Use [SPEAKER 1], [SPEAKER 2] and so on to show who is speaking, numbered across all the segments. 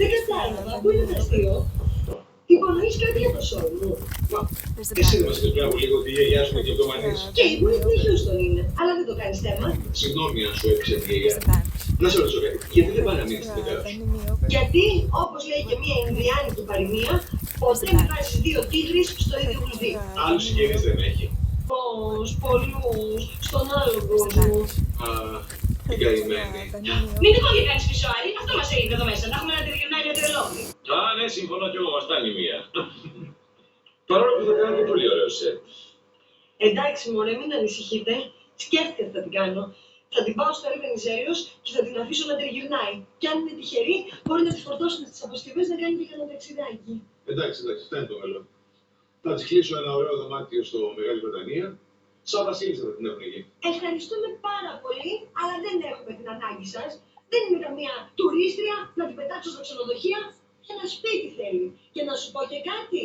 [SPEAKER 1] Δεν κατάλαβα, πού είναι το αστείο. Υπονοείς κάτι για το σώμα μου.
[SPEAKER 2] Εσύ δεν μας είπες πριν από λίγο ότι η γιαγιά σου είναι κλειπτομανής.
[SPEAKER 1] Και η Whitney Houston είναι, αλλά δεν το κάνεις θέμα.
[SPEAKER 2] Συγγνώμη αν σου έπεισε η γιαγιά. Να σε ρωτήσω κάτι, γιατί δεν πάει να μείνει στην τετρά σου?
[SPEAKER 1] Γιατί, όπως λέει και μια Ινδιάνικη παροιμία, ποτέ μην βάζεις δύο τίγρεις στο ίδιο κλουβί.
[SPEAKER 2] Άλλους συγγενείς δεν έχει.
[SPEAKER 1] Πώς, πολλούς, στον άλλο κόσμο.
[SPEAKER 2] Α, την καημένη.
[SPEAKER 1] Μην τυχόν και κάνεις πισωάρι, αυτό μας έγινε εδώ μέσα, να έχουμε ένα τριγυρνάρι αντιρελόγιο.
[SPEAKER 2] Α, ναι, συμφωνώ κι εγώ, μας φτάνει μία. Παρόλο που θα κάνετε πολύ ωραίο σετ.
[SPEAKER 1] Εντάξει μωρέ, μην ανησυχείτε. Σκέφτηκα τι θα την κάνω. Θα την πάω στο Ρεβενιζέλος και θα την αφήσω να τριγυρνάει. Κι αν είναι τυχερή, μπορεί να τη φορτώσουν στις αποσκευές να κάνει και κανένα ταξιδάκι.
[SPEAKER 2] Εντάξει, φτάνει το μέλλον. Θα της κλείσω ένα ωραίο δωμάτιο στο Μεγάλη Βρετανία. Σαν βασίλισσα θα την έχουν εκεί.
[SPEAKER 1] Ευχαριστούμε πάρα πολύ, αλλά δεν έχουμε την ανάγκη σας. Δεν είμαι καμία τουρίστρια να την πετάξω στα ξενοδοχεία. Ένα σπίτι θέλει. Και να σου πω και κάτι.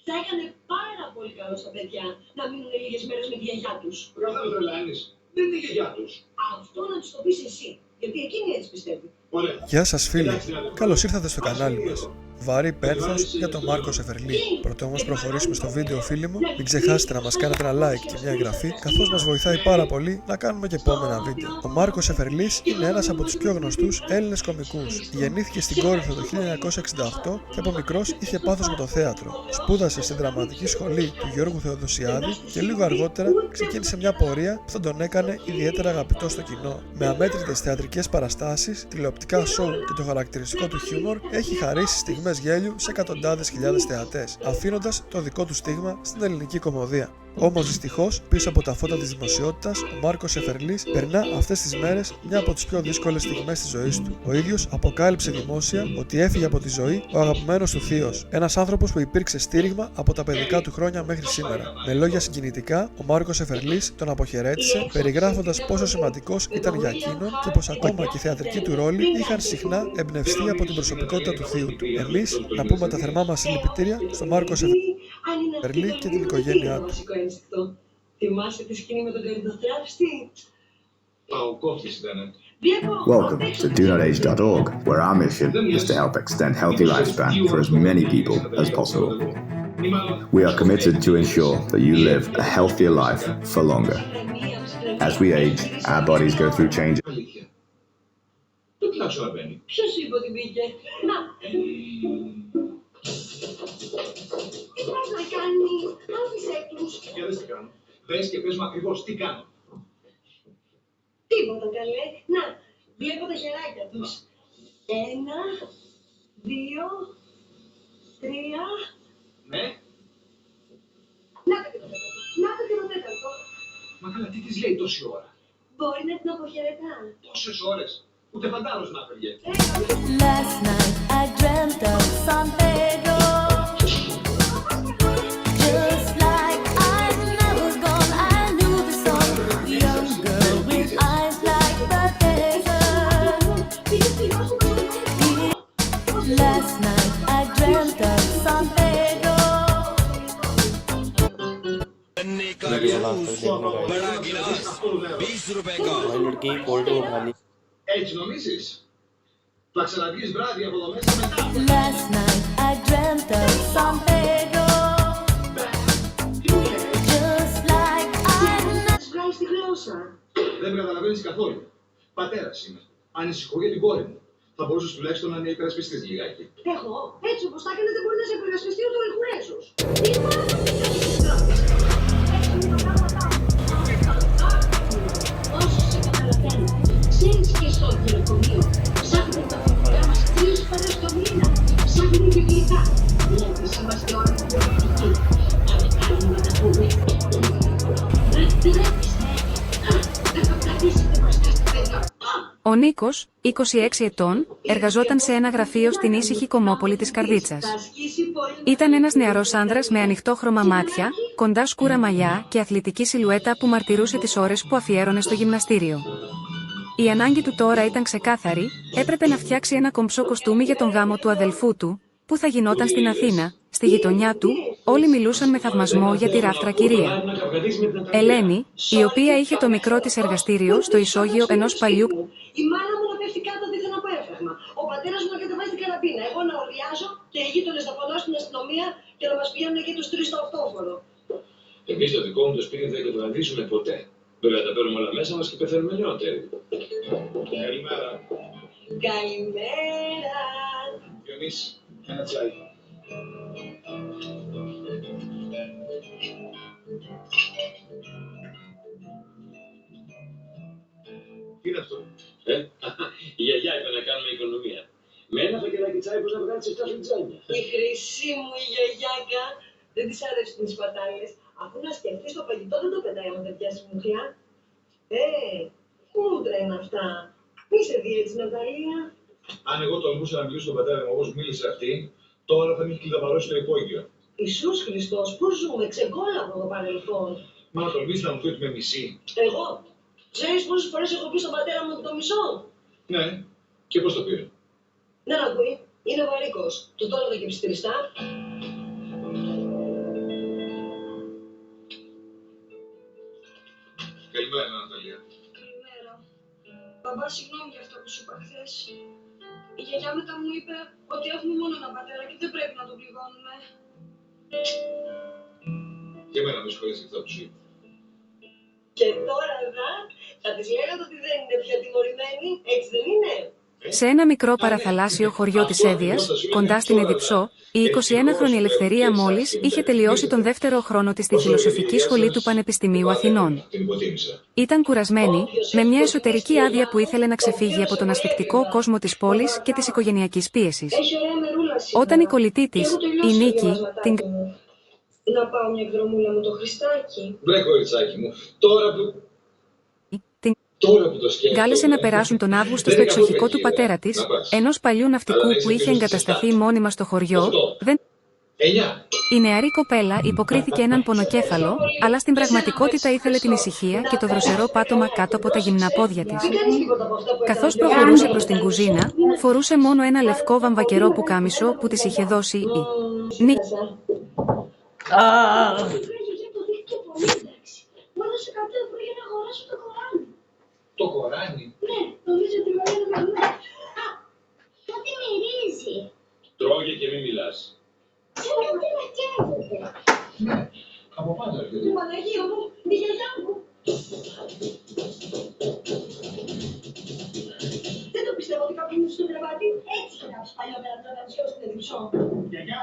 [SPEAKER 1] Θα έκανε πάρα πολύ καλό στα παιδιά να μείνουν λίγες μέρες με τη γιαγιά τους.
[SPEAKER 2] Καθόλου τρελάνεις. Δεν είναι η γιαγιά τους.
[SPEAKER 1] Αυτό να τους το πεις εσύ. Γιατί εκείνη έτσι πιστεύει.
[SPEAKER 2] Ωραία.
[SPEAKER 3] Γεια σας φίλοι, καλώς ήρθατε στο κανάλι μας. Βαρύ πένθος για τον Μάρκο Σεφερλί. Πρωτού όμως προχωρήσουμε στο βίντεο, φίλοι μου, μην ξεχάσετε να μας κάνετε ένα like και μια εγγραφή, καθώς μας βοηθάει πάρα πολύ να κάνουμε και επόμενα βίντεο. Ο Μάρκο Σεφερλής είναι ένας από τους πιο γνωστούς Έλληνες κομικούς. Γεννήθηκε στην Κόρινθο το 1968 και από μικρός είχε πάθος με το θέατρο. Σπούδασε στην δραματική σχολή του Γιώργου Θεοδοσιάδη και λίγο αργότερα ξεκίνησε μια πορεία που θα τον έκανε ιδιαίτερα αγαπητό στο κοινό. Με αμέτρητες θεατρικές παραστάσεις, τηλεοπτικά σοου και το χαρακτηριστικό του χιούμορ, έχει χαρίσει στιγμές γέλιου σε εκατοντάδες χιλιάδες θεατές, αφήνοντας το δικό του στίγμα στην ελληνική κωμωδία. Όμως δυστυχώς, πίσω από τα φώτα της δημοσιότητας, ο Μάρκος Σεφερλής περνά αυτές τις μέρες μια από τις πιο δύσκολες στιγμές της ζωής του. Ο ίδιος αποκάλυψε δημόσια ότι έφυγε από τη ζωή ο αγαπημένος του θείος, ένας άνθρωπος που υπήρξε στήριγμα από τα παιδικά του χρόνια μέχρι σήμερα. Με λόγια συγκινητικά, ο Μάρκος Σεφερλής τον αποχαιρέτησε, περιγράφοντας πόσο σημαντικός ήταν για εκείνον και πως ακόμα και οι θεατρικοί του ρόλοι είχαν συχνά εμπνευστεί από την προσωπικότητα του θείου του. Εμείς να πούμε τα θερμά μας συλληπιτήρια στον Μάρκο Σεφερλή και την οικογένειά του.
[SPEAKER 1] Θυμάσαι τη σκηνή με τον καρυδοθράφστη?
[SPEAKER 2] Παοκόφτης ήτανε.
[SPEAKER 4] Welcome to DoNotAge.org, where our mission is to help extend healthy lifespan for as many people as possible. We are committed to ensure that you live a healthier life for longer. As we age, our bodies go through changes.
[SPEAKER 2] Αλήθεια. Το κοιτάξω να μπαίνει.
[SPEAKER 1] Ποιος σου είπε ότι μπήκε? Να! Τι πας να κάνει? Άφησέ τους.
[SPEAKER 2] Για δες τι κάνω. Δες και πες μου ακριβώς τι κάνω.
[SPEAKER 1] Τίποτα καλέ. Να, βλέπω τα χεράκια τους. 1, 2, 3.
[SPEAKER 2] Ναι.
[SPEAKER 1] Να το και το τέταρτο. Να το και το τέταρτο.
[SPEAKER 2] Μα καλά, τι της λέει τόση ώρα?
[SPEAKER 1] Μπορεί να την αποχαιρετά.
[SPEAKER 2] Τόσες ώρες. Ούτε φαντάρος να φεύγε.
[SPEAKER 5] Last night I dreamt of San Pedro. Just like I never gone, I knew the song. Young girl with eyes like the desert. Last night I dreamt of San Pedro.
[SPEAKER 2] Έτσι νομίζεις? Θα ξαναβγείς βράδυ από εδώ μέσα μετά.
[SPEAKER 5] Last night I dreamt of San Pedro. Just like I never.
[SPEAKER 1] Βγάλεις τη γλώσσα.
[SPEAKER 2] Δεν με καταλαβαίνεις καθόλου. Πατέρας είμαι. Ανησυχώ για την κόρη μου. Θα μπορούσες τουλάχιστον να με υπερασπιστείς λιγάκι.
[SPEAKER 1] Εγώ, έτσι όπως τα έκανες δεν μπορεί να σε υπερασπιστεί ούτε ο Ρεχουρέσος. Όσο σε καταλαβαίνω, ξέρεις και στο γυναικομείο ψάχνουν τα φοβικά μας 3 φορές το μήνα. Ψάχνουν και γλυκά. Βλέπεις, είμαστε όλοι πολιτικοί. Πάμε πάλι να τα πούμε. Δεν τρέπεστε. Θα το κρατήσετε μπροστά στην παιδιά.
[SPEAKER 6] Ο Νίκος, 26 ετών, εργαζόταν σε ένα γραφείο στην ήσυχη Κομμόπολη της Καρδίτσας. Ήταν ένας νεαρός άνδρας με ανοιχτόχρωμα μάτια, κοντά σκούρα μαλλιά και αθλητική σιλουέτα που μαρτυρούσε τις ώρες που αφιέρωνε στο γυμναστήριο. Η ανάγκη του τώρα ήταν ξεκάθαρη, έπρεπε να φτιάξει ένα κομψό κοστούμι για τον γάμο του αδελφού του, που θα γινόταν στην Αθήνα. Στη γειτονιά του, όλοι μιλούσαν με θαυμασμό για τη ράφτρα κυρία Ελένη, η οποία είχε το μικρό της εργαστήριο στο ισόγειο ενός παλιού
[SPEAKER 1] Η μάνα μου να πέφτει κάτω δίθεν από έφραγμα. Ο πατέρας μου να κατεβάζει την καραμπίνα. Εγώ να ορδιάζω και οι γείτονες να φωνάζουν στην αστυνομία και να μας πηγαίνουν εκεί τους 3 στο αυτόφορο.
[SPEAKER 2] Εμείς το δικό μου το σπίτι δεν θα το κρατήσουμε ποτέ. Βέβαια τα παίρνουμε όλα μέσα μας και πεθαίνουμε νεότεροι. Καλημέρα.
[SPEAKER 1] Καλημέρα.
[SPEAKER 2] Διονύση, ένα τσάι. Τι είναι αυτό?
[SPEAKER 7] Η γιαγιά είπε να κάνουμε οικονομία. Με ένα φακελάκι τσάι πώς να βγάλεις 7 φλιτζάνια.
[SPEAKER 1] Η χρυσή μου η γιαγιάκα δεν της άρεσαν τις πατάλες. Αφού να σκεφτείς το φαγητό δεν το πετάει άμα δεν πιάσει μουχλιά. Μούτρα είναι αυτά. Μη σε δει έτσι, Ναταλία.
[SPEAKER 2] Αν εγώ τολμούσα να μιλήσω στον πατέρα μου όπως μίλησε αυτή, τώρα θα με έχει κλειδαβαρώσει το υπόγειο.
[SPEAKER 1] Ιησούς Χριστός, πώς ζούμε, ξεκόλα από το παρελθόν.
[SPEAKER 2] Μα να τολμήσει να μου πει ότι με μισεί.
[SPEAKER 1] Εγώ, ξέρεις πόσες φορές έχω πει στον πατέρα μου ότι το μισώ.
[SPEAKER 2] Ναι, και πώς το πήρε?
[SPEAKER 1] Δεν ακούει, είναι βαρύκος. Του το έλεγα και ψηφιστά.
[SPEAKER 2] Καλημέρα, Ναταλία.
[SPEAKER 8] Καλημέρα. Μπαμπά, συγγνώμη για αυτό που σου είπα χθες. Η γιαγιά μετά μου είπε ότι έχουμε μόνο έναν πατέρα και δεν πρέπει να τον πληγώνουμε.
[SPEAKER 2] Και εμένα με συγχωρείς για αυτά που σου είπα.
[SPEAKER 1] Και τώρα θα της λέγατε ότι δεν είναι πια τιμωρημένη, έτσι δεν είναι?
[SPEAKER 6] Σε ένα μικρό παραθαλάσσιο χωριό της Έδιας, κοντά στην Εδιψό, η 21χρονη Ελευθερία μόλις είχε τελειώσει τον δεύτερο χρόνο της στη Φιλοσοφική Σχολή του Πανεπιστημίου Αθηνών. Ήταν κουρασμένη, με μια εσωτερική άδεια που ήθελε να ξεφύγει από τον ασφικτικό κόσμο της πόλης και της οικογενειακής πίεσης.
[SPEAKER 1] Έχει ωραία μερούλα σήμερα.
[SPEAKER 6] Όταν η κολλητή της, η Νίκη, την
[SPEAKER 1] Να πάω μια εκδρομούλα με το Χριστάκι.
[SPEAKER 2] Μπρε κοριτσάκι μου, τώρα που το σκέφτομαι...
[SPEAKER 6] κάλεσε να περάσουν τον Αύγουστο στο εξοχικό του πατέρα της, ενός παλιού ναυτικού που είχε εγκατασταθεί μόνιμα στο χωριό. Η νεαρή κοπέλα υποκρίθηκε έναν πονοκέφαλο, αλλά στην πραγματικότητα ήθελε την ησυχία και το δροσερό πάτωμα κάτω από τα γυμνά πόδια της. Καθώς προχωρούσε προς την κουζίνα, φορούσε μόνο ένα λευκό βαμβακερό πουκάμισο που της είχε δώσει η Νίκη.
[SPEAKER 8] Μου έδωσε 100 ευρώ για να αγοράσω το Κοράνι.
[SPEAKER 2] Το Κοράνι?
[SPEAKER 8] Ναι, νομίζω ότι με λένε. Κάτι μυρίζει.
[SPEAKER 7] Τρώγε και μην μιλάς.
[SPEAKER 8] Σαν κάτι να καίγεται.
[SPEAKER 2] Ναι, από πάνω έρχεται.
[SPEAKER 8] Παναγία μου, τη γιαγιά μου. Δεν το πιστεύω ότι κάποιον μου στο κρεβάτι έτσι είχε κάψει παλιότερα τον Ανασιό στην Εδιψό.
[SPEAKER 2] Γιαγιά,